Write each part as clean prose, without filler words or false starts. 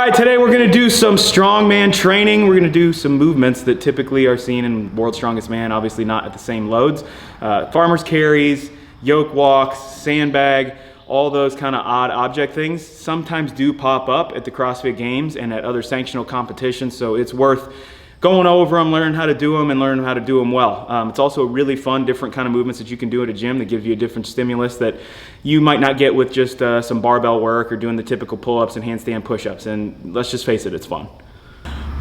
right, today we're gonna do some strongman training. We're gonna do some movements that typically are seen in World's Strongest Man, obviously not at the same loads. Farmer's carries, yoke walks, sandbag, all those kind of odd object things sometimes do pop up at the CrossFit Games and at other sanctional competitions, so it's worth going over them, learning how to do them, and learning how to do them well. It's also a really fun, different kind of movements that you can do at a gym that gives you a different stimulus that you might not get with just some barbell work or doing the typical pull-ups and handstand push-ups. And let's just face it, it's fun.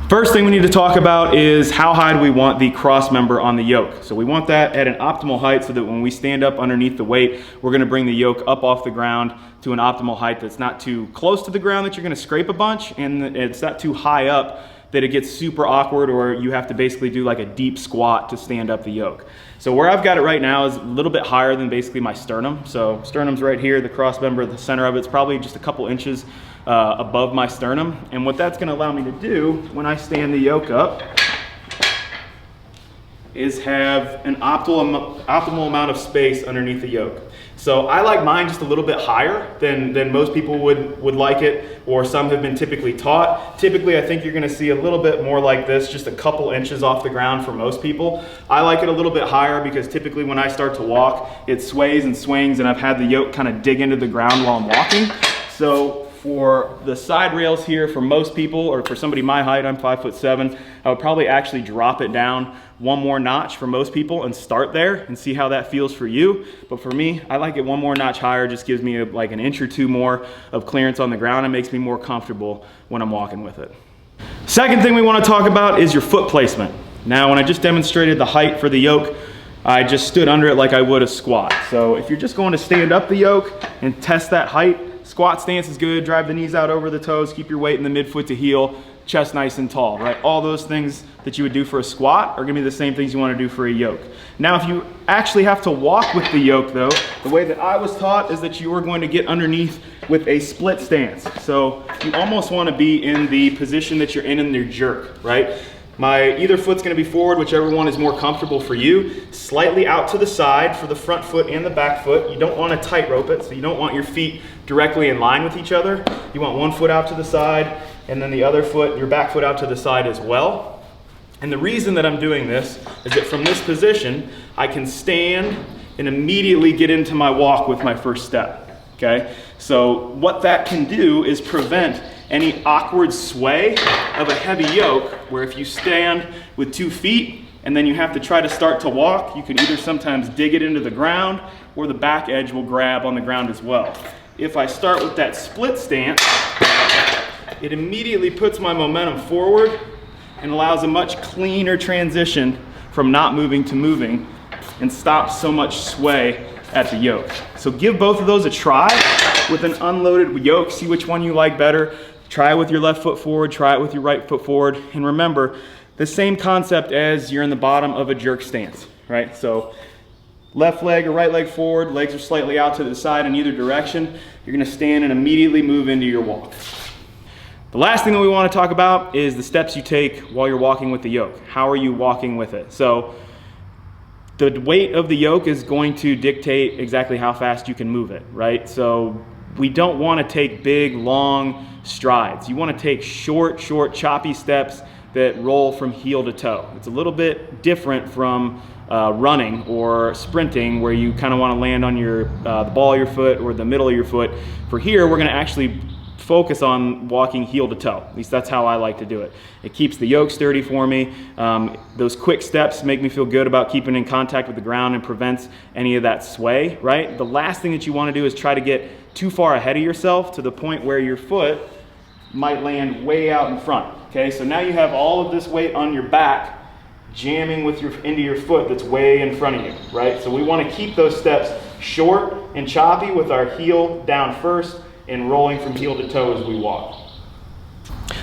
First thing we need to talk about is how high do we want the cross member on the yoke. So we want that at an optimal height so that when we stand up underneath the weight, we're gonna bring the yoke up off the ground to an optimal height that's not too close to the ground that you're gonna scrape a bunch, and it's not too high up that it gets super awkward or you have to basically do like a deep squat to stand up the yoke. So where I've got it right now is a little bit higher than basically my sternum. So sternum's right here, the cross member, the center of it's probably just a couple inches above my sternum. And what that's gonna allow me to do when I stand the yoke up is have an optimal amount of space underneath the yoke. So I like mine just a little bit higher than most people would like it, or some have been typically taught. Typically, I think you're gonna see a little bit more like this, just a couple inches off the ground for most people. I like it a little bit higher because typically when I start to walk, it sways and swings and I've had the yoke kind of dig into the ground while I'm walking. So for the side rails here, for most people, or for somebody my height, I'm 5'7", I would probably actually drop it down one more notch for most people and start there and see how that feels for you. But for me, I like it one more notch higher. Just gives me like an inch or two more of clearance on the ground and makes me more comfortable when I'm walking with it. Second thing we want to talk about is your foot placement. Now, when I just demonstrated the height for the yoke, I just stood under it like I would a squat. So if you're just going to stand up the yoke and test that height, squat stance is good. Drive the knees out over the toes, keep your weight in the midfoot to heel, chest nice and tall, right? All those things that you would do for a squat are gonna be the same things you wanna do for a yoke. Now, if you actually have to walk with the yoke though, the way that I was taught is that you are going to get underneath with a split stance. So you almost wanna be in the position that you're in your jerk, right? Either foot's gonna be forward, whichever one is more comfortable for you, slightly out to the side for the front foot and the back foot. You don't wanna tightrope it, so you don't want your feet directly in line with each other. You want one foot out to the side, and then the other foot, your back foot out to the side as well. And the reason that I'm doing this is that from this position, I can stand and immediately get into my walk with my first step, okay? So what that can do is prevent any awkward sway of a heavy yoke, where if you stand with 2 feet and then you have to try to start to walk, you can either sometimes dig it into the ground or the back edge will grab on the ground as well. If I start with that split stance, it immediately puts my momentum forward and allows a much cleaner transition from not moving to moving and stops so much sway at the yoke. So give both of those a try with an unloaded yoke, see which one you like better. Try it with your left foot forward, try it with your right foot forward, and remember, the same concept as you're in the bottom of a jerk stance, right? So left leg or right leg forward, legs are slightly out to the side in either direction. You're gonna stand and immediately move into your walk. The last thing that we want to talk about is the steps you take while you're walking with the yoke. How are you walking with it? So the weight of the yoke is going to dictate exactly how fast you can move it, right? So we don't want to take big, long strides. You want to take short, choppy steps that roll from heel to toe. It's a little bit different from running or sprinting, where you kind of want to land on the ball of your foot or the middle of your foot. For here, we're going to actually focus on walking heel to toe. At least that's how I like to do it. It keeps the yoke sturdy for me. Those quick steps make me feel good about keeping in contact with the ground and prevents any of that sway, right? The last thing that you want to do is try to get too far ahead of yourself to the point where your foot might land way out in front, okay? So now you have all of this weight on your back jamming into your foot that's way in front of you, right? So we want to keep those steps short and choppy with our heel down first and rolling from heel to toe as we walk.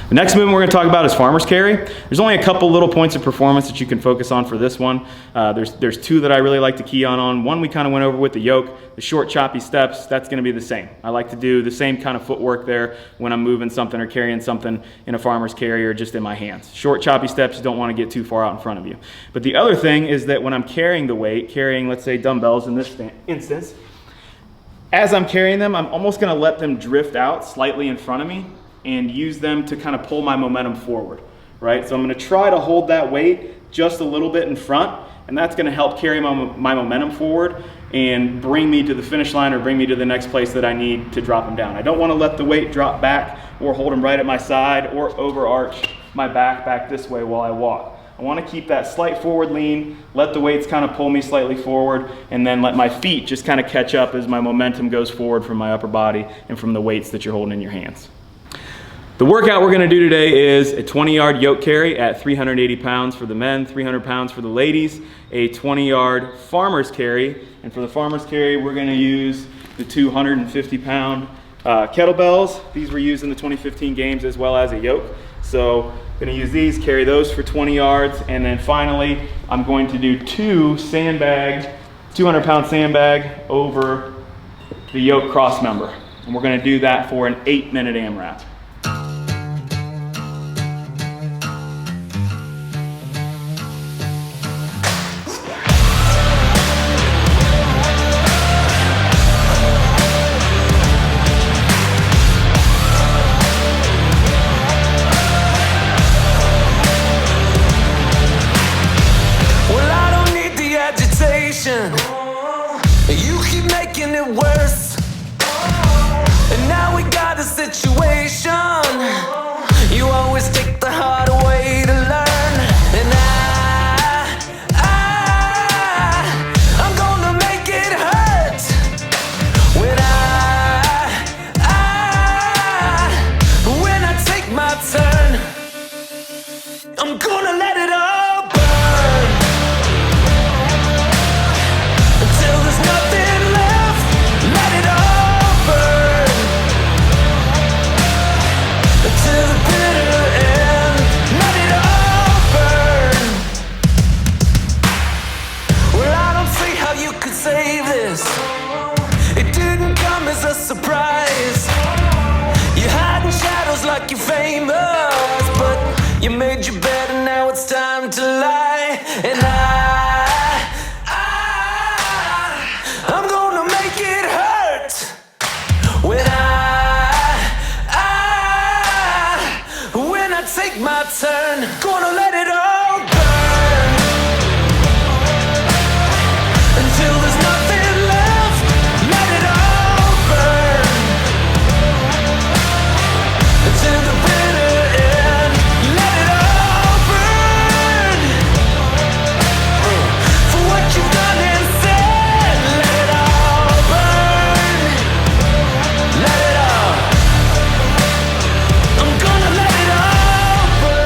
The next movement we're going to talk about is farmer's carry. There's only a couple little points of performance that you can focus on for this one. There's 2 that I really like to key on. One we kind of went over with the yoke. The short choppy steps, that's going to be the same. I like to do the same kind of footwork there when I'm moving something or carrying something in a farmer's carry or just in my hands. Short choppy steps, you don't want to get too far out in front of you. But the other thing is that when I'm carrying the weight, carrying let's say dumbbells in this instance, as I'm carrying them, I'm almost going to let them drift out slightly in front of me and use them to kind of pull my momentum forward, right? So I'm gonna try to hold that weight just a little bit in front, and that's gonna help carry my momentum forward and bring me to the finish line or bring me to the next place that I need to drop them down. I don't wanna let the weight drop back or hold them right at my side or overarch my back this way while I walk. I want to keep that slight forward lean, let the weights kind of pull me slightly forward, and then let my feet just kind of catch up as my momentum goes forward from my upper body and from the weights that you're holding in your hands. The workout we're going to do today is a 20-yard yoke carry at 380 pounds for the men, 300 pounds for the ladies, a 20-yard farmer's carry, and for the farmer's carry we're going to use the 250-pound kettlebells. These were used in the 2015 games as well as a yoke. So I'm going to use these, carry those for 20 yards, and then finally I'm going to do 2 sandbag, 200-pound sandbag over the yoke cross member. And we're going to do that for an 8-minute AMRAP. You keep making it worse, and now we got a situation. You always take the hard way to learn, and I'm gonna make it hurt when I take my turn. I'm gonna let it all burn until there's nothing left. Let it all burn until the bitter end. Let it all burn. Well, I don't see how you could save this. It didn't come as a surprise. You hide in shadows like you're famous, but you made your bed and now it's time to lie. And I'm gonna make it hurt when I take my turn. Gonna let it all burn until there's nothing left. Let it all burn until the bitter end. Let it all burn for what you've done and said. Let it all burn. Let it all. I'm gonna let it all burn.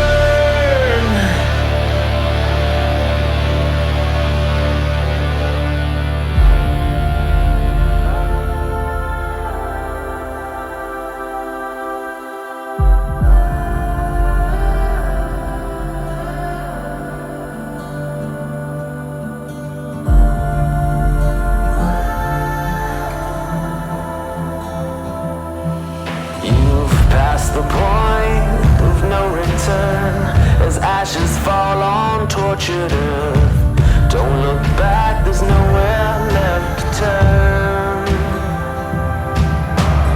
You've passed the point of no return as ashes fall on tortured earth. Don't look back, there's nowhere left to turn.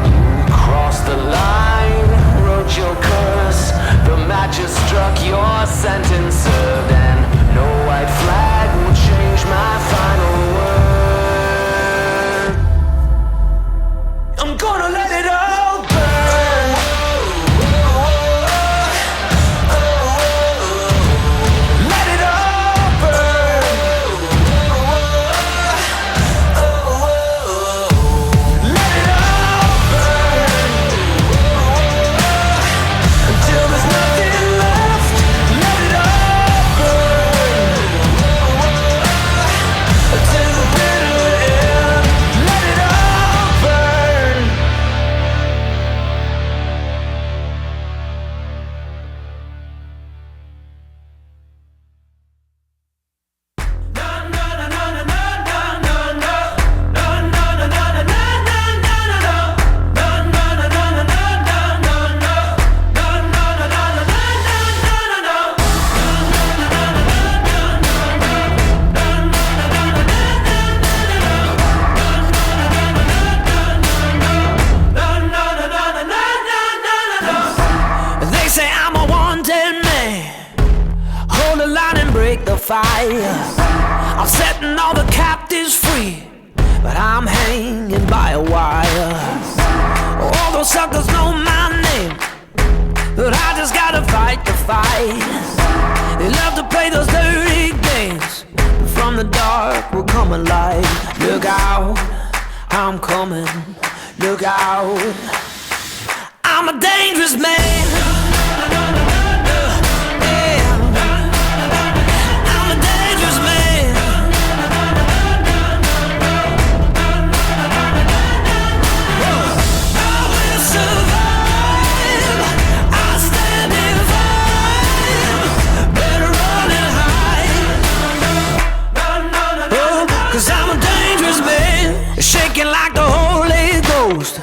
You crossed the line, wrote your curse. The matches struck, your sentence served, and no white flag will change my final word. I'm gonna let it all burn. Let it all burn. fire. I'm setting all the captives free, but I'm hanging by a wire. All those suckers know my name, but I just gotta fight the fight. They love to play those dirty games, but from the dark will come a light. Look out, I'm coming, look out. I'm a dangerous man. Shaking like the Holy Ghost.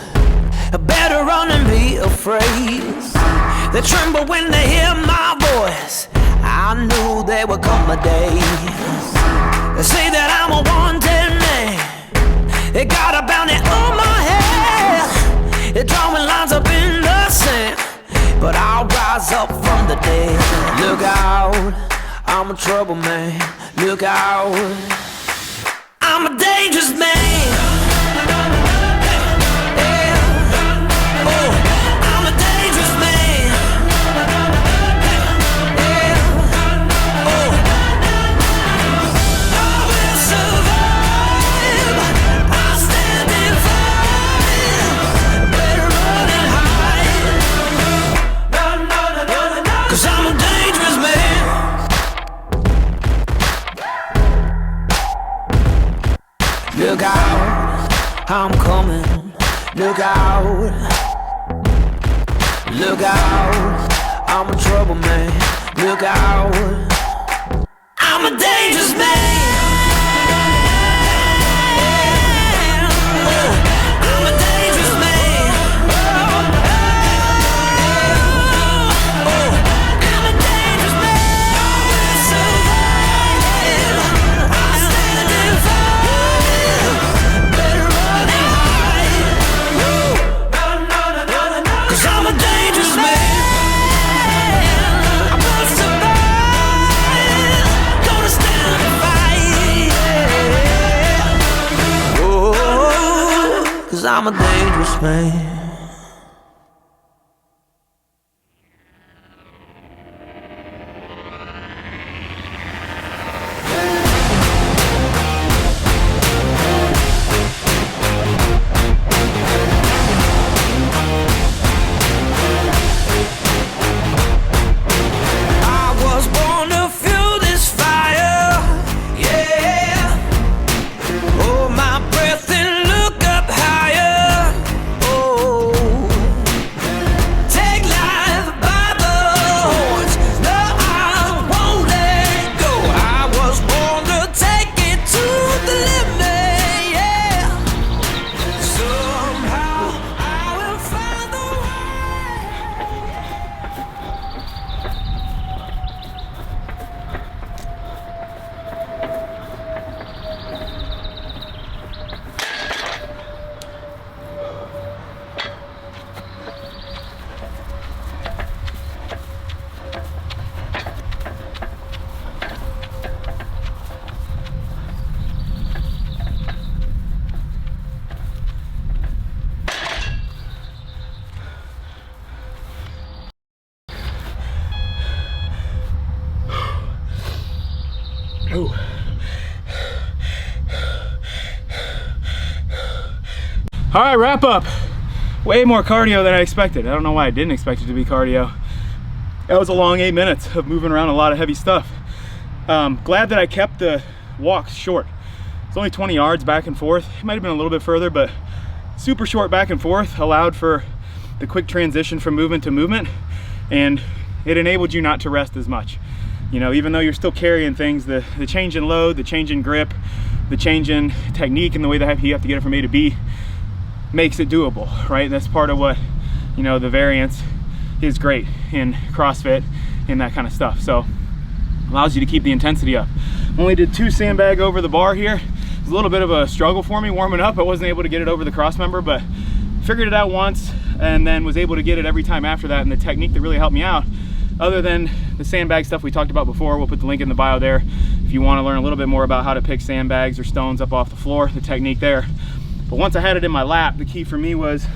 Better run and be afraid. They tremble when they hear my voice. I knew there would come a day. They say that I'm a wanted man. They got a bounty on my head. They're drawing lines up in the sand, but I'll rise up from the dead. Look out, I'm a trouble man. Look out, I'm a dangerous man. Look out, I'm coming, look out. Look out, I'm a trouble man. Look out, I'm a dangerous man. I'm a dangerous man. I'm a dangerous man. I will survive. I stand and fight. Better run and hide. 'Cause I'm a dangerous man. I will survive. Gonna stand and fight. Oh, 'cause I'm a dangerous man. I was born to fuel this fire, yeah. Hold my breath and look up higher. Oh, take life by the horns. No, I won't let go. I was born to take it to the limit, yeah. Somehow I will find the way. Oh. All right, wrap up. Way more cardio than I expected. I don't know why I didn't expect it to be cardio. That was a long 8 minutes of moving around a lot of heavy stuff. Glad that I kept the walks short. It's only 20 yards back and forth. It might have been a little bit further, but super short back and forth allowed for the quick transition from movement to movement, and it enabled you not to rest as much. You know, even though you're still carrying things, the change in load, the change in grip, the change in technique and the way that you have to get it from A to B makes it doable, right? That's part of what, you know, the variance is great in CrossFit and that kind of stuff. So allows you to keep the intensity up. Only did 2 sandbag over the bar here. It was a little bit of a struggle for me warming up. I wasn't able to get it over the cross member, but figured it out once and then was able to get it every time after that. And the technique that really helped me out, other than the sandbag stuff we talked about before, we'll put the link in the bio there if you want to learn a little bit more about how to pick sandbags or stones up off the floor, the technique there. But once I had it in my lap, the key for me was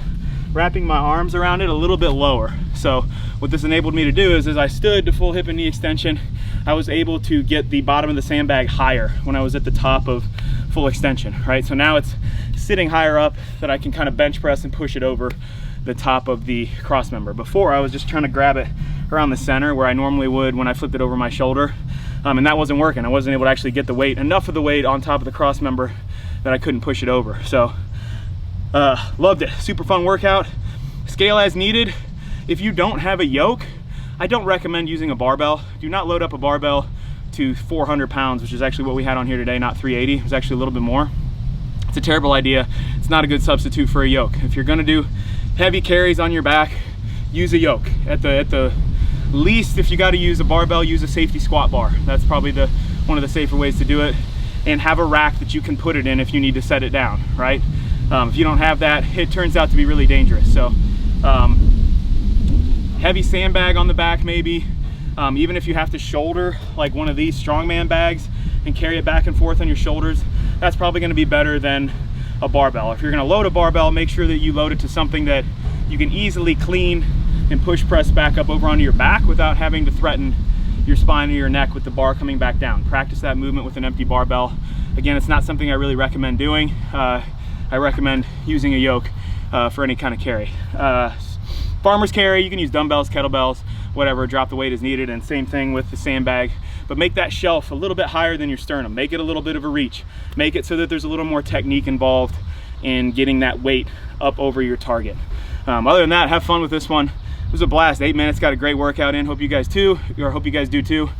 wrapping my arms around it a little bit lower. So what this enabled me to do is, as I stood to full hip and knee extension, I was able to get the bottom of the sandbag higher when I was at the top of full extension, right? So now it's sitting higher up that I can kind of bench press and push it over the top of the cross member. Before, I was just trying to grab it around the center where I normally would when I flipped it over my shoulder, and that wasn't working. I wasn't able to actually get the weight, enough of the weight on top of the cross member that I couldn't push it over. So loved it. Super fun workout. Scale as needed. If you don't have a yoke, I don't recommend using a barbell. Do not load up a barbell to 400 pounds, which is actually what we had on here today, not 380. It was actually a little bit more. It's a terrible idea. It's not a good substitute for a yoke. If you're gonna do heavy carries on your back, use a yoke. At the least, if you gotta use a barbell, use a safety squat bar. That's probably one of the safer ways to do it. And have a rack that you can put it in if you need to set it down, right? If you don't have that, it turns out to be really dangerous. So heavy sandbag on the back maybe. Even if you have to shoulder like one of these strongman bags and carry it back and forth on your shoulders, that's probably gonna be better than a barbell. If you're gonna load a barbell, make sure that you load it to something that you can easily clean and push press back up over onto your back without having to threaten your spine or your neck with the bar coming back down. Practice that movement with an empty barbell. Again, it's not something I really recommend doing. I recommend using a yoke for any kind of carry. Farmer's carry, you can use dumbbells, kettlebells, whatever, drop the weight as needed, and same thing with the sandbag. But make that shelf a little bit higher than your sternum. Make it a little bit of a reach. Make it so that there's a little more technique involved in getting that weight up over your target. Other than that, have fun with this one. It was a blast. 8 minutes, got a great workout in. Hope you guys do too.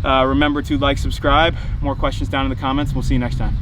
Remember to like, subscribe. More questions down in the comments. We'll see you next time.